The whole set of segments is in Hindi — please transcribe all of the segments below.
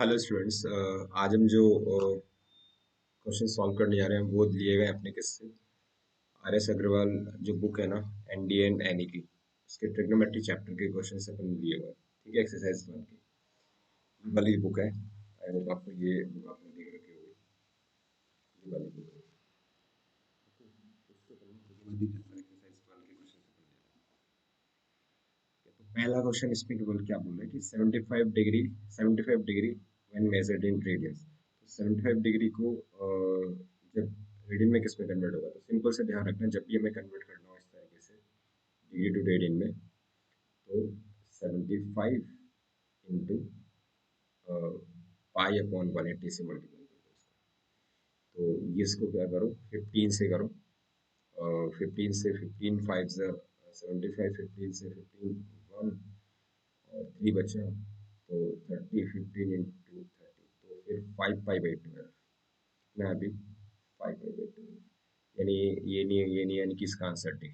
Hello students. आज हम जो क्वेश्चन सॉल्व करने जा रहे हैं वो लिए गए हैं अपने किससे आर एस अग्रवाल जो बुक है ना, एनडी एंड एनी की, उसके ट्रिग्नोमेट्री चैप्टर के क्वेश्चन से अपन लिए हुए हैं। ठीक है, एक्सरसाइज वन की ये वाली बुक है। आई होप आपको ये बुक आपने देख रखी होगी। ये वाली बुक है। उसको अपन ट्रिग्नोमेट्री चैप्टर एक्सरसाइज वन के क्वेश्चन से अपन ले रहे हैं। तो पहला क्वेश्चन इसमें केवल क्या बोल रहा है कि 75 degree when measured in radiance. तो 75 डिग्री को जब रेडियन में किस में कन्वर्ट होगा, तो सिंपल से ध्यान रखना, जब भी हमें कन्वर्ट करना हो इस तरीके से डिग्री टू रेडियन में, तो 75 इंटू पाई अपॉन 180 से मल्टीप्लाई कर दो इसको। तो ये इसको क्या करो, 15 से करो। 15 से 15 फाइव 75, 15 से 15 1 और 3 बचा, तो 30, 15 इंटू 30, तो फिर 5 पाई बाई 12 कितना है अभी, 5 पाई बाई 12, यानी ये नहीं यानी कि इसका आंसर डी।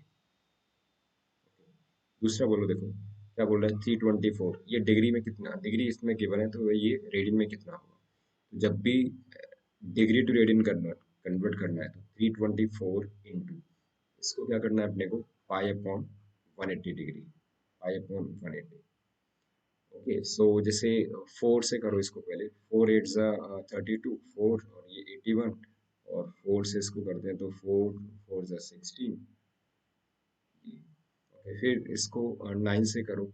दूसरा बोलो, देखो क्या बोल रहा है, 324, ये डिग्री में कितना, डिग्री इसमें गिवन है तो ये रेडियन में कितना होगा। तो जब भी degree to radian convert convert करना है तो 324 इंटू इसको क्या करना है अपने को, pi upon 180 degree, pi upon 180। Okay, so जैसे 4 से करो इसको, पहले 4 8 जा 32, 4 और ये 81, और 4 से इसको करते हैं तो 4 4 जा 16। ओके, फिर इसको 9 से करो,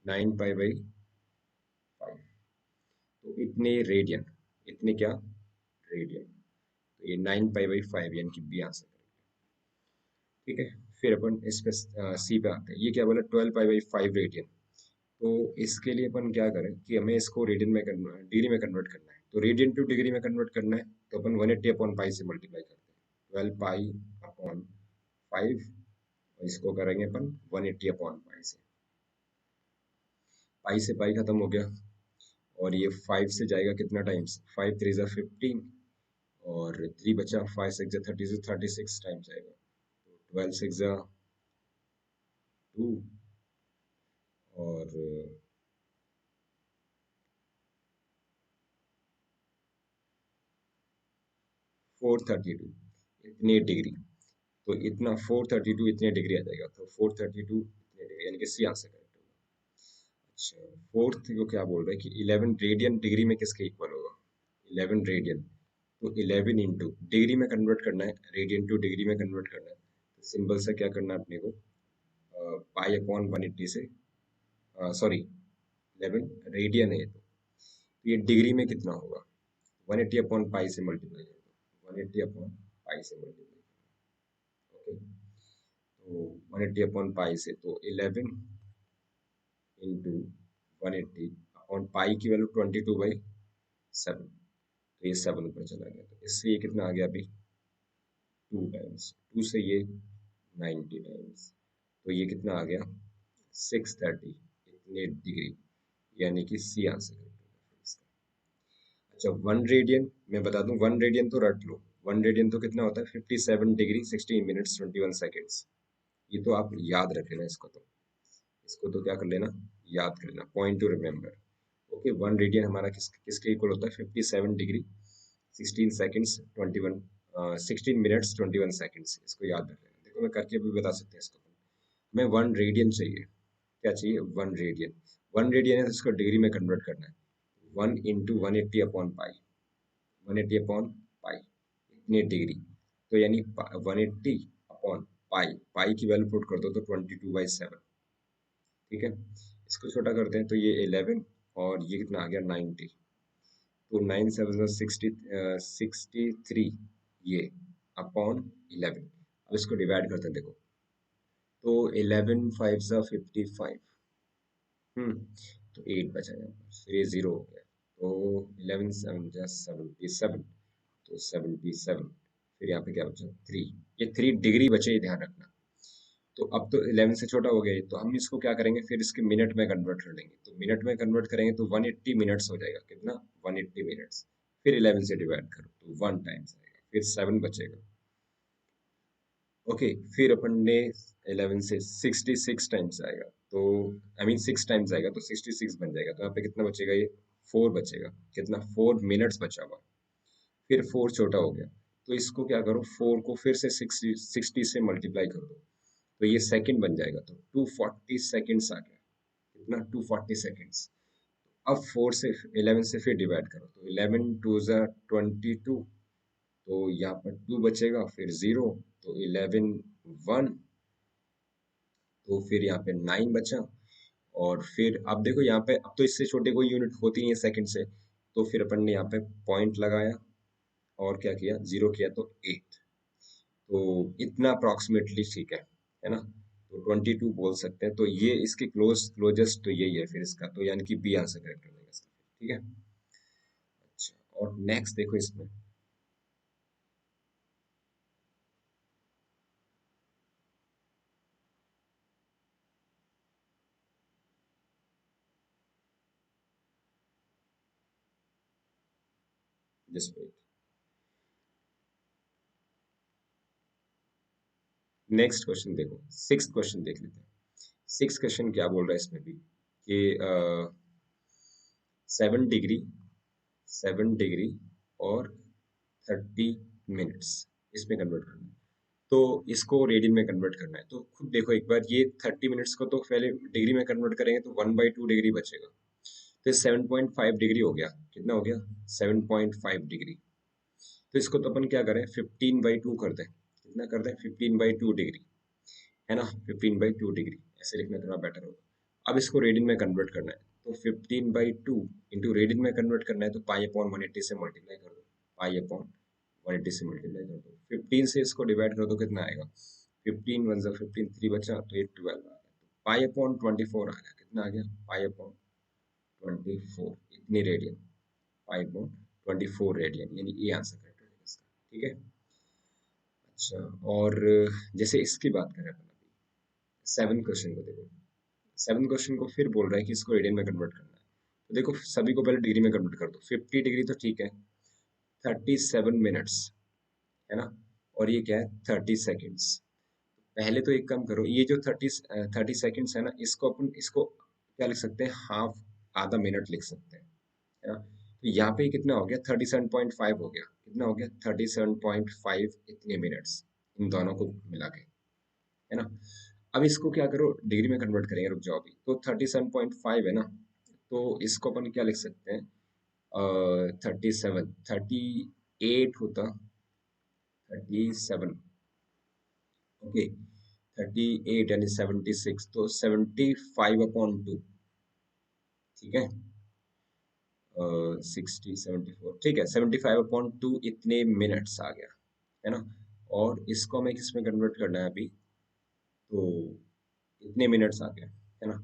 9 पाई बाई 5, तो इतने रेडियन, इतने क्या, रेडियन। तो ये 9 पाई बाई 5 यानी कि बी आंसर करेंगे। ठीक है, फिर अपन इस पे सी पे आते हैं। ये क्या बोला, 12 पाई बाई 5 रेडियन। तो इसके लिए अपन क्या करें कि हमें इसको रेडियन में डिग्री में कन्वर्ट करना है। तो रेडियन टू डिग्री में कन्वर्ट करना है तो अपन 180 अपॉन पाई से मल्टीप्लाई करते हैं, 12 पाई अपॉन 5, और इसको करेंगे अपन 180 अपॉन पाई से। पाई से पाई खत्म हो गया, और ये 5 से जाएगा कितना टाइम्स, 5 3 जा 15, और 3 बचा, 5 6 जा 30 से 36 टाइम्स आएगा। तो 12 6 जा 2, और 432 इतनी डिग्री। तो इतना 432 इतने डिग्री आ जाएगा, तो 432 इतने डिग्री यानी कि सी आंसर करेक्ट होगा। अच्छा, फोर्थ को क्या बोल रहा है कि 11 रेडियन डिग्री में किसके इक्वल होगा, 11 रेडियन। तो 11 इंटू डिग्री में कन्वर्ट करना है, रेडियन टू डिग्री में कन्वर्ट करना है, तो सिंपल सा क्या करना है अपने को, पाई अपॉन 180 से, सॉरी 11 रेडियन है ये, तो ये डिग्री में कितना होगा, 180 अपॉन पाई से मल्टीप्लाई कर दो, 180 अपॉन पाई से मल्टीप्लाई। ओके, तो 180 अपॉन पाई से, तो 11 इंटू 180 अपॉन पाई की वैल्यू 22/7, तो ये 7 ऊपर चला गया, तो इससे ये कितना आ गया अभी, 2 टाइम्स, 2 से ये 90 टाइम्स, तो ये कितना आ गया, 630 इतने डिग्री, यानी कि सी आंसर है इसका। अच्छा, 1 रेडियन मैं बता दूं, 1 रेडियन तो रट लो, 1 रेडियन तो कितना होता है, 57 डिग्री 16 मिनट्स 21 सेकेंड्स। ये तो आप याद रख लेना इसको, तो इसको तो क्या कर लेना, याद कर लेना, point two remember. Okay, 1 radian हमारा किसके इक्वल होता है, 57 डिग्री 16 सेकेंड्स 21 16 मिनट्स 21 सेकेंड्स, इसको याद रख लेना। देखो मैं करके भी बता सकते हैं इसको, हमें 1 रेडियन चाहिए, क्या चाहिए, 1 रेडियन। 1 रेडियन है तो इसको डिग्री में कन्वर्ट करना है, 1 into 180 upon pi, 180 upon pi इतनी डिग्री, तो यानी 180 अपॉन पाई, पाई की वैल्यू पुट कर दो तो 22/7। ठीक है, इसको छोटा करते हैं तो ये 11, और ये कितना आ गया 90, तो 9 7 63 ये अपॉन 11। अब इसको डिवाइड करते हैं, देखो तो 11 5 55, तो 8 बचा यहाँ पर, so ये 0 हो गया, तो 11 7 77, तो 77, फिर यहाँ पे क्या बचा 3, ये 3 डिग्री बचे, ये ध्यान रखना। तो अब तो 11 से छोटा हो गया ये, तो हम इसको क्या करेंगे, फिर इसके मिनट में कन्वर्ट कर लेंगे, तो मिनट में कन्वर्ट करेंगे तो 180 मिनट्स हो जाएगा, कितना, 180 मिनट्स। फिर 11 से डिवाइड करो तो 1 टाइम्स आएगा, फिर 7 बचेगा। ओके, फिर अपन ने 11 से 66 टाइम्स आएगा, तो आई मीन 6 टाइम्स आएगा तो 66 बन जाएगा, तो यहाँ पे कितना बचेगा ये 4 बचेगा, कितना 4 मिनट्स बचा हुआ, फिर 4 छोटा हो गया, तो इसको क्या करो 4 को फिर से 60 से मल्टीप्लाई कर दो, तो ये सेकंड बन जाएगा, तो 240 सेकंड्स आ गया, कितना 240 सेकंड्स। अब 4 से 11 से फिर डिवाइड करो, तो 11 टू ज़ा 22, तो यहाँ पर 2 बचेगा, फिर 0, तो 11 1, तो फिर यहाँ पे 9 बचा, और फिर अब देखो यहाँ पे अब तो इससे छोटे कोई यूनिट होती नहीं है सेकंड से, तो फिर अपन ने यहाँ पे पॉइंट लगाया और क्या किया, 0 किया, तो 8, तो इतना अप्रोक्सीमेटली ठीक है ना, तो 22 बोल सकते हैं, तो ये इसके क्लोजेस्ट तो यही है फिर इसका, तो यानी कि बी आंसर करेक्ट हो जाएगा इसका, ठीक है। अच्छा, और नेक्स्ट देखो इसमें, जस्ट वेट, नेक्स्ट क्वेश्चन देखो, सिक्स्थ क्वेश्चन देख लेते हैं। सिक्स क्वेश्चन क्या बोल रहा है इसमें भी कि 7 डिग्री, 7 डिग्री और 30 मिनट्स इसमें कन्वर्ट करना है, तो इसको रेडियन में कन्वर्ट करना है, तो खुद देखो एक बार, ये 30 मिनट्स को तो पहले डिग्री में कन्वर्ट करेंगे तो 1/2 डिग्री बचेगा, तो 7.5 डिग्री हो गया, कितना हो गया 7.5 डिग्री, तो इसको तो अपन क्या करें 15/2 कर दें, कितना कर दें 15/2 डिग्री, है ना, 15/2 डिग्री ऐसे लिखना थोड़ा बेटर होगा। अब इसको रेडियन में कन्वर्ट करना है, तो 15/2 इंटू रेडियन में कन्वर्ट करना है, तो पाई अपॉन 180 से मल्टीप्लाई कर दो, पाई अपॉन 180 से मल्टीप्लाई कर दो, 15 से इसको डिवाइड कर दो, कितना आएगा 15 1 15, 3 बचा, तो ये 12 आ गया, तो पाई अपॉन 24 आ गया, कितना आ गया पाई अपॉन 24, इतनी रेडियन, पाई अपॉन 24 रेडियन, यानी ये आंसर करेक्ट हो जाएगा इसका, ठीक है। अच्छा, और जैसे इसकी बात करें अपन अभी, 7 क्वेश्चन को देखो, 7 क्वेश्चन को फिर बोल रहा है कि इसको रेडियन में कन्वर्ट करना है, तो देखो सभी को पहले डिग्री में कन्वर्ट कर दो, 50 डिग्री तो ठीक है, 37 मिनट्स, है ना, और ये क्या है 30 सेकेंड्स, पहले तो एक काम करो, ये जो 30 सेकेंड्स है ना, इसको अपन इसको क्या लिख सकते हैं, हाफ, आधा मिनट लिख सकते हैं, है ना, तो यहाँ पे कितना हो गया 37.5 हो गया, कितना हो गया 37.5, इतने मिनट्स इन दोनों को मिला के, है ना। अब इसको क्या करो डिग्री में कन्वर्ट करेंगे, रुक जाओ अभी, तो 37.5 है ना, तो इसको अपन क्या लिख सकते हैं 38 होता, 37, ओके, 38 यानी 76, तो 75/2, ठीक है, 60 74, ठीक है, 75/2 इतने मिनट्स आ गया, है ना, और इसको हमें किस में कन्वर्ट करना है अभी, तो इतने मिनट्स आ गया, है ना।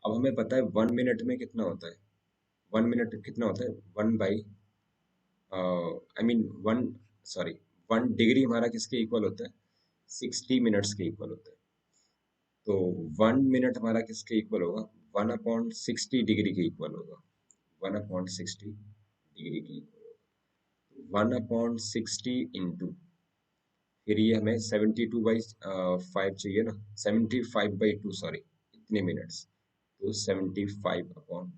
अब हमें पता है 1 मिनट में कितना होता है, 1 मिनट कितना होता है, 1 by I mean 1, sorry, 1 degree हमारा किसके इक्वल होता है, 60 मिनट्स के इक्वल होता है, तो 1 मिनट हमारा किसके इक्वल होगा, 1/60 डिग्री के इक्वल होगा, 1/60 डिग्री के इक्वल होगा, 1/60 इंटू, फिर ये हमें 72/5 चाहिए ना, 75/2 सॉरी, इतने मिनट्स, तो 75/2,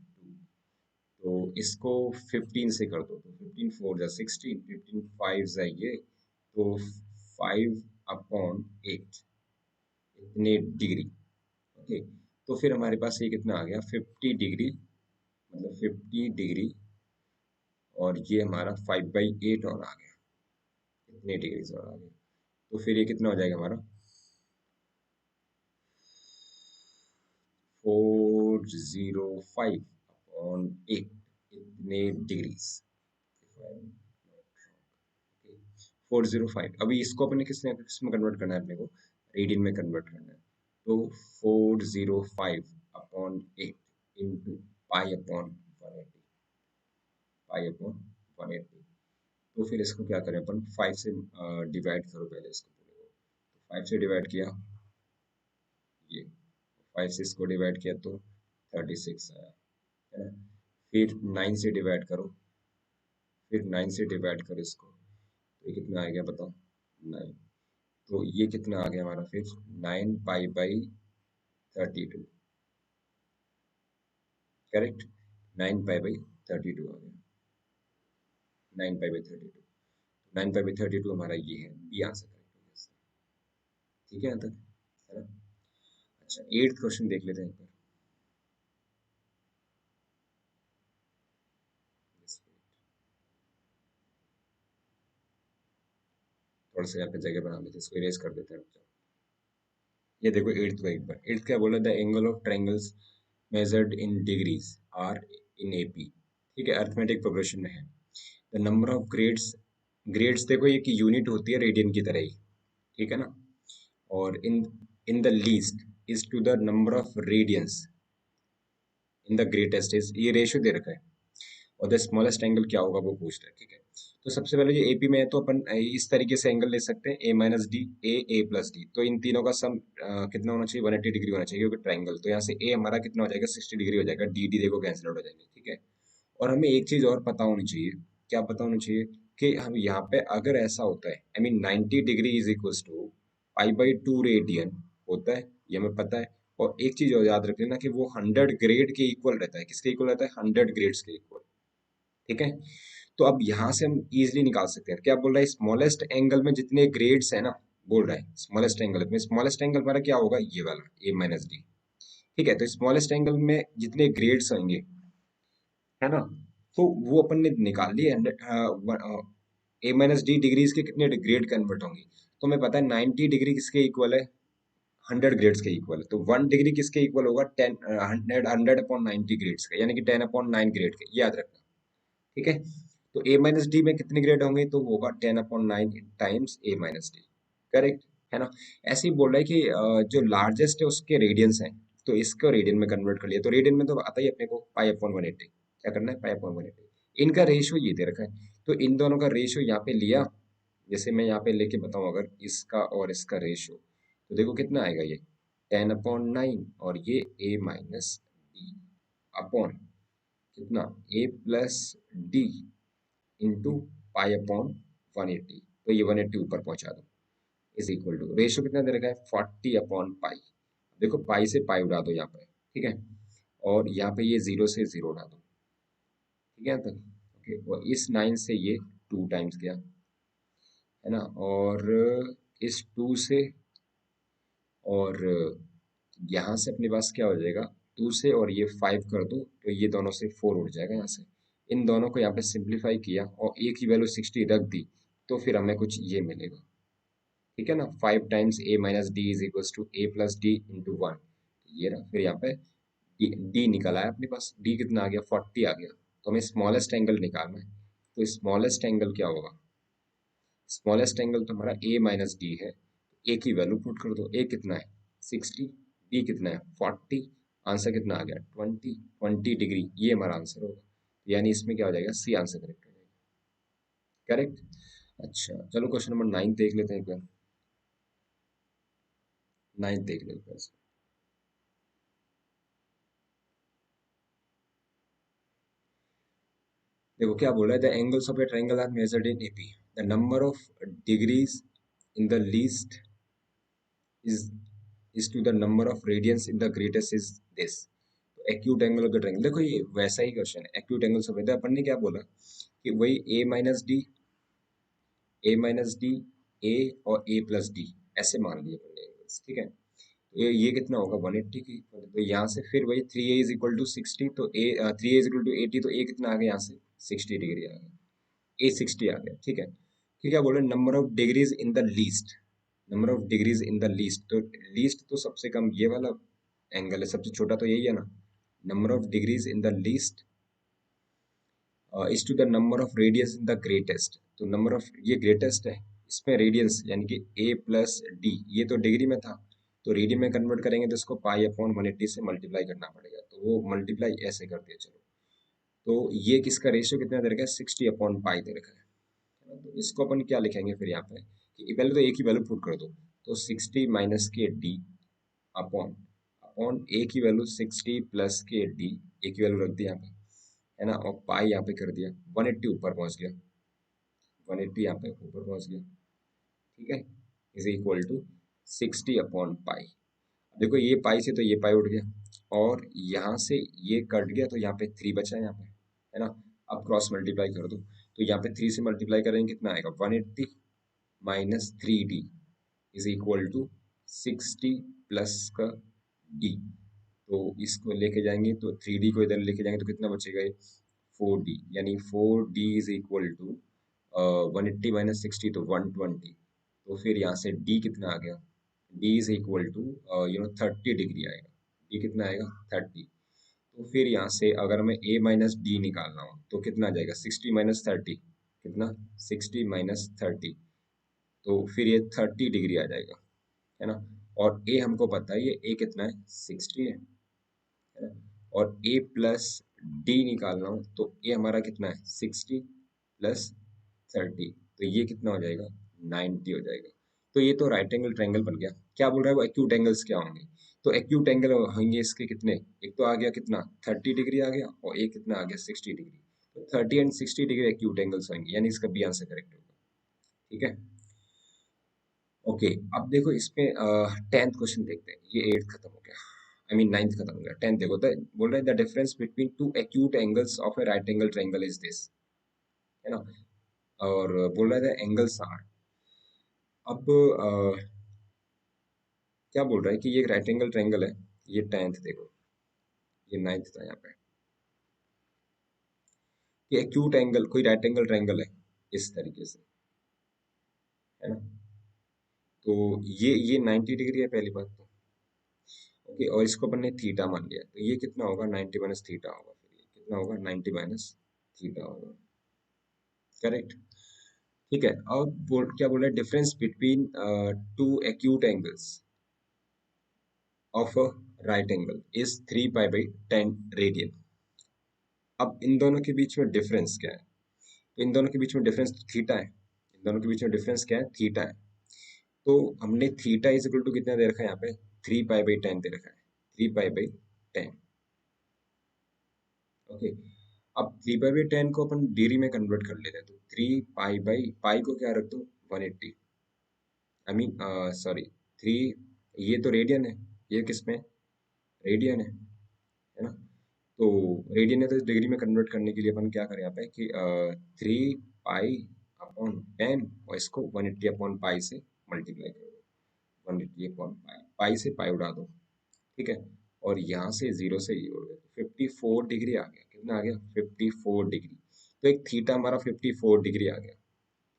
तो इसको 15 से कर दो, तो 15 4 जा 16, 15 5 जा ये, तो 5/8 इतने डिग्री, ओके, तो फिर हमारे पास ये कितना आ गया 50 डिग्री, मतलब 50 डिग्री, और ये हमारा 5/8 और आ गया, इतने डिग्री और आ गया, तो फिर ये कितना हो जाएगा हमारा 405/8, इतने डिग्रीज, 405, अभी इसको अपने किसमें कन्वर्ट करना है, अपने को रेडियन में कन्वर्ट करना है, तो 405/8 इंटू पाई अपॉन 180, तो फिर इसको क्या करें अपन 5 से डिवाइड करो पहले इसको पूरे को, तो 5 से डिवाइड किया, ये 5 से इसको डिवाइड किया तो 36 आया, है ना, फिर 9 से डिवाइड करो, फिर 9 से डिवाइड करो इसको, तो ये कितना आ गया बताओ 9, तो ये कितना आ गया हमारा फिर 9 पाई/32, करेक्ट, 9 पाई/32, 32 आ गया, 9 पाई बाई 32, 9 पाई बाई 32 हमारा ये है, बी आंसर करेक्ट हो गया। ठीक है यहाँ तक, है ना। अच्छा, 8th क्वेश्चन देख लेते हैं एक बार। थोड़ा सा यहाँ पे जगह बना लेते हैं, इसको इरेज कर देते हैं। ये देखो 8th का एक बार, 8th क्या बोला, the angle of triangles measured in degrees are in AP. ठीक है, अर्थमेटिक प्रोग्रेशन में है। The number of grades, grades देखो ये की यूनिट होती है रेडियन की तरह ही, ठीक है ना। और in the least is to the number of radians in the greatest is, ये रेशियो दे रखा है। और द स्मॉलेस्ट एंगल क्या होगा वो पूछ रहा है, ठीक है। तो सबसे पहले ये एपी में है तो अपन इस तरीके से एंगल ले सकते हैं, a minus D, A plus D. तो इन तीनों का सम कितना होना चाहिए, 180 डिग्री होना चाहिए, क्योंकि ट्राइंगल। तो यहाँ से ए हमारा कितना हो जाएगा, 60 डिग्री हो जाएगा, डी डी देखो कैंसिल आउट हो जाएंगे, ठीक है। और हमें एक चीज और पता होनी चाहिए, क्या पता होनी चाहिए, कि हम यहाँ पे अगर ऐसा होता है, I mean 90 degree is equal to pi radian होता है, ये हमें पता है। और एक चीज और याद रख लेना कि वो 100 ग्रेड के इक्वल रहता है, किसके इक्वल रहता है, 100 ग्रेड्स के इक्वल, ठीक है। तो अब यहाँ से हम इजिली निकाल सकते हैं, क्या बोल रहा है, स्मॉलेस्ट एंगल में जितने ग्रेड्स है ना, बोल रहा है स्मॉलेस्ट एंगल में, स्मॉलेस्ट एंगल हमारा क्या होगा, ये वाला ए माइनस डी, ठीक है। तो स्मॉलेस्ट एंगल में जितने ग्रेड्स होंगे, है ना, तो वो अपन ने निकाल लिए। ए माइनस डी डिग्रीज के कितने ग्रेड कन्वर्ट होंगे, तो हमें पता है 90 डिग्री किसके इक्वल है, 100 ग्रेड्स के इक्वल है। तो 1 डिग्री किसके इक्वल होगा, 10 100 अपॉन 90 ग्रेड्स का, यानी कि 10/9 ग्रेड के, याद रखना, ठीक है। तो ए माइनस डी में कितने ग्रेड होंगे, तो वो होगा 10/9 times A minus D, correct, है ना। ऐसे ही बोल रहा है कि जो लार्जेस्ट है उसके रेडियंस हैं, तो इसको रेडियन में कन्वर्ट कर लिया, तो रेडियन में तो आता ही अपने को पाई/180, क्या करना है, पाई/180। इनका रेशियो ये दे रखा है, तो इन दोनों का रेशियो यहाँ पे लिया। जैसे मैं यहाँ पे लेके बताऊं, अगर इसका और इसका रेशियो, तो देखो कितना आएगा, ये 10/9, और ये ए माइनस डी अपॉन कितना, ए प्लस डी इंटू पाई/180। तो ये 180 ऊपर पहुंचा दो, इज इक्वल टू, रेशियो कितना दे रखा है, 40/पाई। देखो पाई से पाई उड़ा दो यहाँ पे, ठीक है। और यहाँ पे ये 0 से 0 उड़ा दो, ठीक है तक, ओके। और इस 9 से ये 2 टाइम्स गया, है ना। और इस 2 से, और यहाँ से अपने पास क्या हो जाएगा, 2 से और ये 5 कर दो, तो ये दोनों से 4 उड़ जाएगा यहाँ से। इन दोनों को यहाँ पे सिंप्लीफाई किया और ए की वैल्यू 60 रख दी, तो फिर हमें कुछ ये मिलेगा, ठीक है ना। 5 times A minus D is equal to A plus D into 1, ये रहा। फिर यहाँ पे डी निकल आया अपने पास, डी कितना आ गया, 40 आ गया। तो हमें स्मॉलेस्ट एंगल निकालना है, तो स्मॉलेस्ट एंगल क्या होगा, स्मॉलेस्ट एंगल तो हमारा ए माइनस डी है। ए की वैल्यू पुट कर दो, ए कितना है, 60, डी कितना है, 40, आंसर कितना आ गया, 20 डिग्री, ये हमारा आंसर होगा। यानी इसमें क्या हो जाएगा, सी आंसर करेक्ट हो जाएगा, करेक्ट। अच्छा चलो क्वेश्चन नंबर 9 देख लेते हैं एक बार, 9 देख लेते हैं। देखो क्या बोल रहा है, the angles of a triangle are measured in AP, the number of degrees in the least is to the number of radians in the greatest is this। तो acute angle of the triangle, देखो ये वैसा ही क्वेश्चन है, एक्यूट एंगल ऑफ द, अपन ने क्या बोला कि वही ए माइनस डी, ए और ए प्लस डी, ऐसे मान लिए अपन ने एंगल्स, ठीक है। तो ये कितना होगा, 180 की equal है। तो यहाँ से फिर वही 3a इज इक्वल टू 60, तो ए 3a इज इक्वल टू 80, तो ए कितना आ गया यहाँ से, 60 डिग्री आ गया, ए 60 आ गया, ठीक है। ठीक है, बोले number of degrees in the least, number of degrees in the least, तो लीस्ट तो सबसे कम ये वाला एंगल है, सबसे छोटा तो यही है ना। Number of degrees in the least is to the number of radius in the greatest, तो नंबर ऑफ, ये ग्रेटेस्ट है, इसमें रेडियंस यानी कि ए प्लस डी, ये तो डिग्री में था, तो रेडियन में कन्वर्ट करेंगे तो इसको पाई/180 से मल्टीप्लाई करना पड़ेगा, तो वो मल्टीप्लाई ऐसे कर दिया, चलो। तो ये किसका रेशियो कितना दे रखा है, 60/पाई दे रखा है। तो इसको अपन क्या लिखेंगे फिर यहाँ पे, कि पहले तो एक ही वैल्यू पुट कर दो, तो 60 माइनस के डी अपॉन अपॉन ए की वैल्यू 60 प्लस के डी, ए की वैल्यू रख दी यहाँ पे, है ना। और पाई यहाँ पे कर दिया, 180 ऊपर पहुंच गया, 180 यहाँ पे ऊपर पहुंच गया, ठीक है, इज इक्वल टू 60/पाई। देखो ये पाई से तो ये पाई उठ गया, और यहाँ से ये कट गया, तो यहाँ पे 3 बचा है यहाँ पे, है ना। अब क्रॉस मल्टीप्लाई कर दो, तो यहाँ पे 3 से मल्टीप्लाई करेंगे कितना आएगा, 180 minus 3d is equal to 60 plus का d। तो इसको लेके जाएंगे तो 3d को इधर लेके जाएंगे तो कितना बचेगा, ये 4d, यानी 4d is equal to 180 minus 60 तो 120। तो फिर यहाँ से d कितना आ गया, d is equal to 30 degree आएगा। d कितना आएगा, 30। तो फिर यहाँ से अगर मैं a माइनस डी निकालना हो तो कितना आ जाएगा, 60 माइनस 30 कितना, 60 माइनस 30, तो फिर ये 30 डिग्री आ जाएगा, है ना। और a हमको पता है, ये a कितना है, 60 है ना। और a प्लस d निकालना हो तो a हमारा कितना है, 60 प्लस 30, तो ये कितना हो जाएगा, 90 हो जाएगा। तो ये तो राइट एंगल ट्रायंगल बन गया। क्या बोल रहा है वो, एक्यूट एंगल्स क्या होंगे, तो एक्यूट एंगल होंगे इसके कितने, एक तो आ गया कितना 30 डिग्री आ गया, और एक कितना आ गया 60 डिग्री। तो 30 एंड 60 डिग्री एक्यूट एंगल्स होंगे, यानी इसका बी आंसर करेक्ट होगा। ठीक है, ओके। अब देखो इसमें 10th क्वेश्चन देखते हैं, ये 8th खत्म हो गया, आई मीन 9th खत्म हो गया। 10th देखो, बोल रहा है the difference between two acute angles of A right angle triangle is this, है ना। और बोल रहा है एंगल्स आर, अब क्या बोल रहा है कि ये एक राइट एंगल ट्रायंगल है, ये 10th देखो, ये 9th था यहाँ पे, कि एक्यूट एंगल कोई राइट एंगल ट्रायंगल है इस तरीके से, है ना। तो ये 90 डिग्री है पहली बात तो, ओके। और इसको अपन ने थीटा मान लिया, तो ये कितना होगा, 90 माइनस थीटा होगा, फिर ये कितना होगा, 90 माइनस थीटा होगा, करेक्ट। ठीक है, अब क्या बोल रहा है, difference between two acute angles of a right angle is 3 pi by 10 radian. अब इन दोनों के बीच में डिफरेंस क्या है, तो इन दोनों के बीच में डिफरेंस थीटा है, इन दोनों के बीच में डिफरेंस क्या है, थीटा है। तो हमने थीटा इज इक्वल टू कितना दे रखा है यहाँ पे, 3 पाई बाई 10 दे रखा है, 3 पाई बाई 10, ओके। अब 3 पाई बाई 10 को अपन डिग्री में कन्वर्ट कर लेते हैं, तो 3 पाई बाई पाई को क्या रख दो, 180, आई मीन सॉरी 3, ये तो रेडियन है, ये किस में, रेडियन है ना। तो रेडियन है तो डिग्री में कन्वर्ट करने के लिए अपन क्या करें यहाँ पे कि 3 पाई अपॉन 10 और इसको 180 अपॉन पाई से मल्टीप्लाई करो, 180 अपॉन पाई, पाई से पाई उड़ा दो, ठीक है। और यहाँ से जीरो से ये उड़ गया, 54 डिग्री आ गया, कितना आ गया, 54 डिग्री। तो एक थीटा हमारा 54 डिग्री आ गया,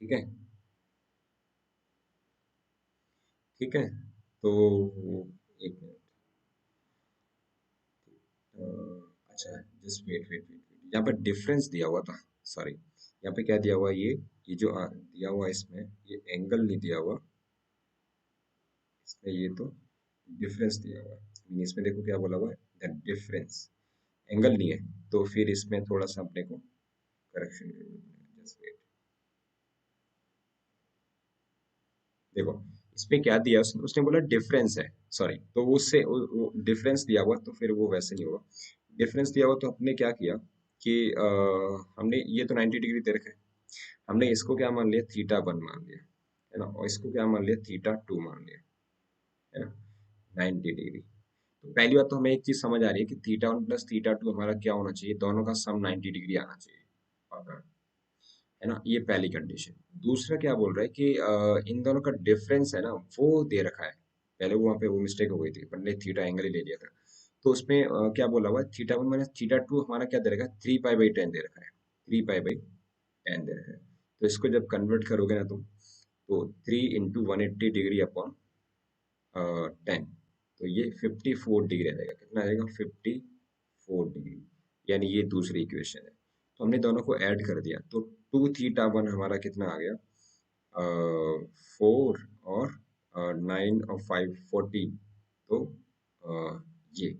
ठीक है, ठीक है। तो एक मिनट, अच्छा, just wait wait wait wait, यहाँ पर डिफरेंस दिया हुआ था, सॉरी, यहाँ पे क्या दिया हुआ है, ये जो दिया हुआ है इसमें, ये एंगल नहीं दिया हुआ इसमें, ये तो डिफरेंस दिया हुआ है, इसमें देखो क्या बोला हुआ है, द डिफरेंस, एंगल नहीं है। तो फिर इसमें थोड़ा सा अपने को करेक्शन करना पड़ेगा, जस्ट वेट। देखो इस पे क्या दिया उसने, उसने बोला डिफरेंस है, सॉरी, तो वो उससे वो डिफरेंस दिया हुआ, तो फिर वो वैसे नहीं होगा। डिफरेंस दिया हुआ तो हमने क्या किया कि हमने ये तो 90 डिग्री दे रखा है, हमने इसको क्या मान लिया, थीटा वन मान लिया, है ना, और इसको क्या मान लिया, थीटा टू मान लिया, है ना, 90 डिग्री। तो पहली बात तो हमें एक चीज समझ आ रही है कि theta one plus theta two हमारा क्या होना चाहिए, दोनों का सम 90 डिग्री आना चाहिए, पक्का, है ना, ये पहली कंडीशन। दूसरा क्या बोल रहा है कि इन दोनों का डिफरेंस है ना, वो दे रखा है, पहले वो वहाँ पे वो मिस्टेक हो गई थी, अपन ने थीटा एंगल ही ले लिया था। तो उसमें क्या बोला हुआ है, theta one minus theta two हमारा क्या दे रखा है, 3 पाई बाई 10 दे रखा है, 3 पाई बाई 10 दे रखा है। तो इसको जब कन्वर्ट करोगे ना तुम, तो 3 इंटू 180 डिग्री अपॉन 10, तो ये 54 डिग्री आ जाएगा, कितना आ जाएगा, 54 डिग्री, यानी ये दूसरी इक्वेशन है। तो हमने दोनों को ऐड कर दिया, तो 2 थीटा वन हमारा कितना आ गया, 4 और 9 और 5 14, तो ये,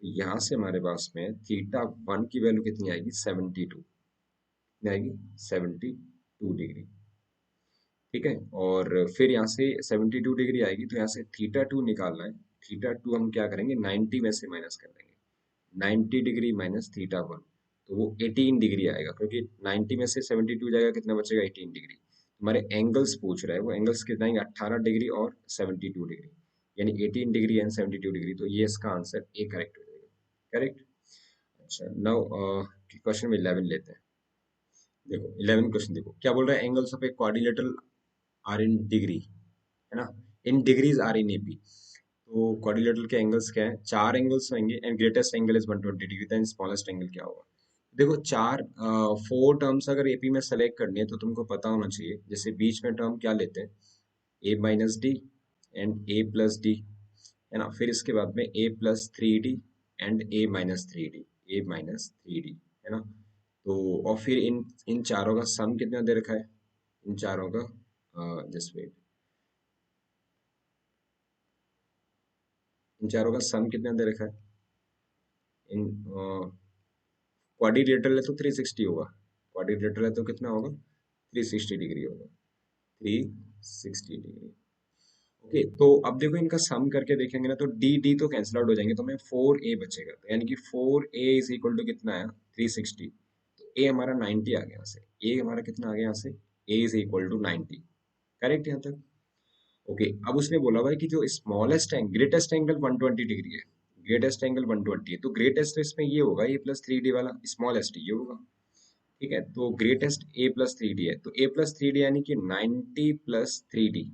तो यहाँ से हमारे पास में थीटा वन की वैल्यू कितनी आएगी, 72, कितनी आएगी, 72 डिग्री, ठीक है। और फिर यहाँ से 72 डिग्री आएगी, तो यहाँ से थीटा टू निकालना है, थीटा टू हम क्या करेंगे, 90 में से माइनस कर देंगे, 90 डिग्री माइनस थीटा वन, तो वो 18 डिग्री आएगा, क्योंकि 90 में से 72 जाएगा, कितना बचेगा, 18 डिग्री। हमारे एंगल्स पूछ रहा है, वो एंगल्स कितना आएंगे, 18 डिग्री और 72 डिग्री, यानी 18 डिग्री एंड 72 डिग्री, तो ये इसका आंसर ए करेक्ट हो जाएगा, करेक्ट। अच्छा नाउ क्वेश्चन में 11 लेते हैं। देखो 11 क्वेश्चन देखो क्या बोल रहा है, angles of a quadrilateral are in degree, है ना, in degrees are in AP. तो क्वाड्रिलेटरल के एंगल्स क्या है, चार एंगल्स होंगे and greatest angle is 120 degree, then smallest angle क्या होगा। देखो चार फोर टर्म्स अगर एपी में सेलेक्ट करनी है तो तुमको पता होना चाहिए, जैसे बीच में टर्म क्या लेते हैं, a minus d and a plus d, है ना, फिर इसके बाद में a plus three d and a minus three d, a minus three D, है ना। तो और फिर इन इन चारों का सम कितना दे रखा है, इन चारों का, जस्ट वेट, इन चारों का सम कितना दे रखा है, इन क्वाड्रिलेटरल है तो 360 होगा, क्वाड्रिलेटरल है तो कितना होगा, 360 डिग्री होगा, 360 डिग्री। ओके तो अब देखो इनका सम करके देखेंगे ना तो डी डी तो कैंसिल आउट हो जाएंगे, तो हमें 4a बचेगा, तो यानी कि 4a इज इक्वल टू कितना है, 360। तो a हमारा 90 आ गया यहाँ से, a हमारा कितना आ गया यहाँ से, a is equal to 90। Correct यहाँ तक। ओके अब उसने बोला भाई कि जो smallest angle, greatest angle 120 degree है, ग्रेटेस्ट एंगल 120 है, तो ग्रेटेस्ट इसमें ये होगा ए प्लस थ्री डी वाला, स्मॉलेस्ट ये होगा। ठीक है तो greatest A plus three D है, तो ए प्लस थ्री डी यानी कि 90 प्लस थ्री डी,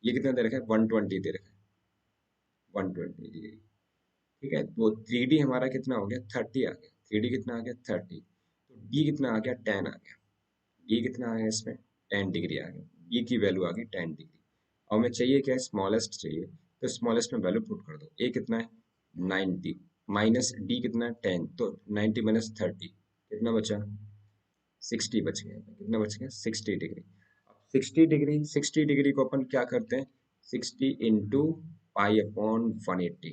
ये कितना दे रखा है, 120 दे रखा है, 120 डिग्री। ठीक है तो थ्री डी हमारा कितना हो गया, 30 आ गया, थ्री डी कितना आ गया, 30। तो डी कितना आ गया, 10 आ गया, डी कितना आ गया इसमें, 10 डिग्री आ गया, डी की वैल्यू आ गई 10 डिग्री। और हमें चाहिए क्या, स्मॉलेस्ट चाहिए, तो स्मॉलेस्ट में वैल्यू पुट कर दो, ए कितना है 90 माइनस डी कितना है 10, तो 90 माइनस 30 कितना बचा, 60 बच गया, कितना बच गया 60 डिग्री। अब 60 डिग्री, 60 डिग्री को अपन क्या करते हैं, 60 इंटू पाई अपॉन 180,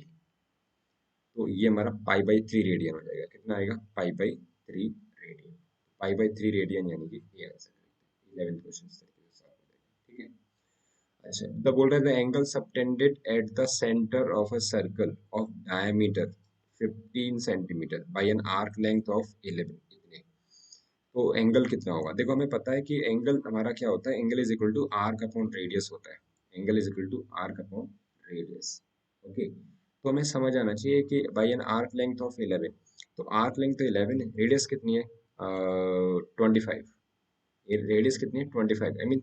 तो ये हमारा पाई बाई थ्री रेडियन हो जाएगा, कितना आएगा pi by three radian, pi by three radian यानी कि ये आंसर 11th क्वेश्चन तरीके से सॉल्व हो जाएगा। ठीक है। अच्छा द बोल रहे थे angle subtended at the centre of a circle of diameter 15 centimetre bye N arc length of 11, इतने। तो एंगल कितना होगा, देखो हमें पता है कि एंगल हमारा क्या होता है, angle is equal to arc upon radius होता है, angle is equal to arc upon radius. Okay तो हमें समझ आना चाहिए कि by an arc length of 11, तो आर्क लेंथ तो 11 है, रेडियस कितनी है 25, ये रेडियस कितनी है 25, आई मीन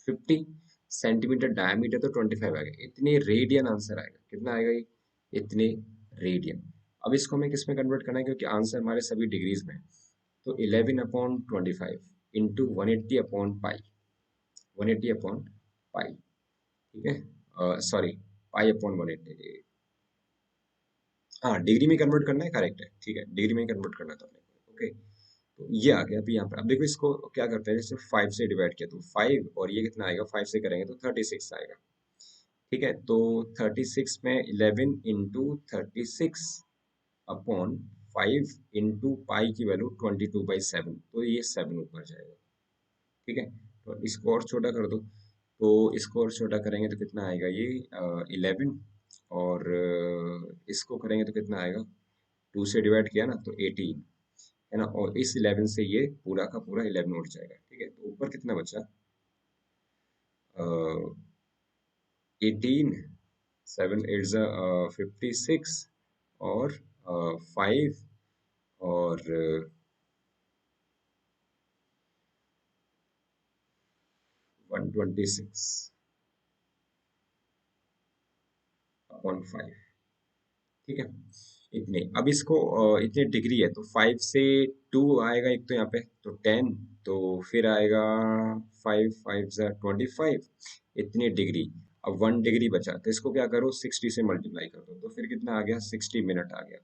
50 सेंटीमीटर डायमीटर, तो 25 आएगा, इतने रेडियन आंसर आएगा, कितना आएगा ये, इतने रेडियन। अब इसको हमें किस में कन्वर्ट करना है, क्योंकि आंसर हमारे सभी डिग्रीज में है। तो 11 upon 25 into 180 upon pi, 180 upon pi, ठीक है, सॉरी पाई अपॉन 180, हाँ डिग्री में कन्वर्ट करना है, करेक्ट है, ठीक है डिग्री में कन्वर्ट करना था अपने को। ओके तो ये आ गया, अभी यहाँ पर अब देखो इसको क्या करते हैं, जैसे 5 से डिवाइड किया तो 5, और ये कितना आएगा, 5 से करेंगे तो 36 आएगा। ठीक है तो 36 में 11 इंटू 36 अपॉन 5 इंटू पाई की वैल्यू 22/7, तो ये 7 ऊपर जाएगा। ठीक है तो इसको और छोटा कर दो, तो इसको और छोटा करेंगे तो कितना आएगा ये 11, और इसको करेंगे तो कितना आएगा, 2 से डिवाइड किया ना तो 18, है ना, और इस 11 से ये पूरा का पूरा 11 उठ जाएगा। ठीक है तो ऊपर कितना बचा, 18, 7 8 56, और 5, और 126 अपॉन 5। ठीक है इतने, अब इसको इतने डिग्री है तो 5 से 2 आएगा एक, तो यहाँ पे तो 10, तो फिर आएगा 5 5 जा 25, इतनी डिग्री। अब 1 डिग्री बचा तो इसको क्या करो 60 से मल्टीप्लाई कर दो, तो फिर कितना आ गया 60 मिनट आ गया।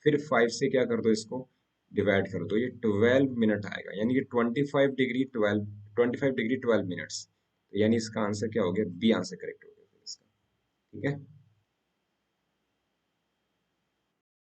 फिर 5 से क्या कर दो इसको डिवाइड कर दो, ये 12 मिनट आएगा, यानी कि 25 डिग्री 12, 25 डिग्री 12 मिनट्स, तो यानी इसका आंसर क्या हो गया, बी आंसर करेक्ट हो गया फिर इसका। ठीक है